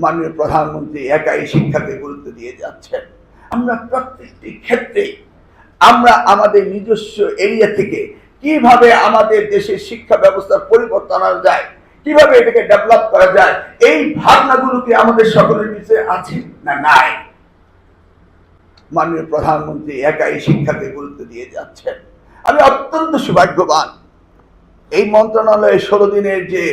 মাননীয় প্রধানমন্ত্রী একাই শিক্ষাকে গুরুত্ব দিয়ে যাচ্ছেন। আমরা প্রত্যেকটি ক্ষেত্রে আমরা আমাদের নিজস্ব এরিয়া থেকে কিভাবে আমাদের দেশের শিক্ষা ব্যবস্থার পরিবর্তন আনা যায়, কিভাবে এটাকে ডেভেলপ করা যায়, এই ভাবনাগুলো কি আমাদের সকলের ভিতরে আছে না নাই? মাননীয় প্রধানমন্ত্রী একাই শিক্ষাকে গুরুত্ব দিয়ে যাচ্ছেন। আমি অত্যন্ত সৌভাগ্যবান, এই মন্ত্রণালয়ে 16 দিনের যে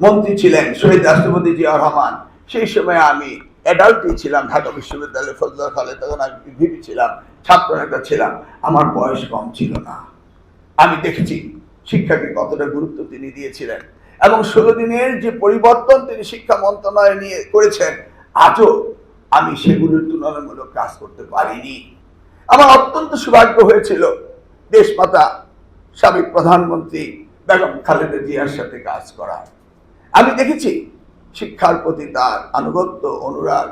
মন্ত্রী ছিলেন শহীদ রাষ্ট্রপতি জিয়াউর রহমান, সেই সময় আমি অ্যাডাল্টই ছিলাম, ঢাকা বিশ্ববিদ্যালয়ের ফজলুল খালে, তখন আমি ভিপি ছিলাম, ছাত্র নেতা ছিলাম, আমার বয়স কম ছিল না। আমি দেখেছি শিক্ষাকে কতটা গুরুত্ব তিনি দিয়েছিলেন এবং 16 দিনের যে পরিবর্তন তিনি শিক্ষা মন্ত্রণালয় নিয়ে করেছেন, আজও আমি সেগুলোর তুলনামূলক কাজ করতে পারিনি। আমার অত্যন্ত সৌভাগ্য হয়েছিল দেশমাতা সাবেক প্রধানমন্ত্রী বেগম খালেদা জিয়ার সাথে কাজ করা। আমি দেখেছি শিক্ষার প্রতি তার আনুগত্য, অনুরাগ,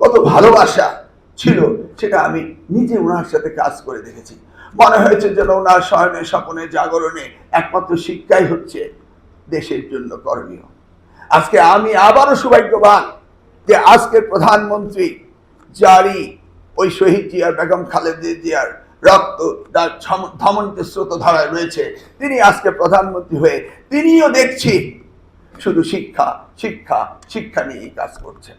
কত ভালোবাসা ছিল, সেটা আমি নিজে ওনার সাথে কাজ করে দেখেছি। মনে হয়েছে যেন ওনার শয়নে স্বপনে জাগরণে একমাত্র শিক্ষাই হচ্ছে দেশের জন্য করণীয়। আজকে আমি আবারও সৌভাগ্যবান যে আজকের প্রধানমন্ত্রী, যারই ওই শহীদ জিয়ার, বেগম খালেদা জিয়ার রক্ত তার ধমনীতে স্রোতধারায় রয়েছে, তিনি আজকে প্রধানমন্ত্রী হয়ে তিনিও দেখছি শুধু শিক্ষা শিক্ষা শিক্ষা নিয়েই কাজ করছেন।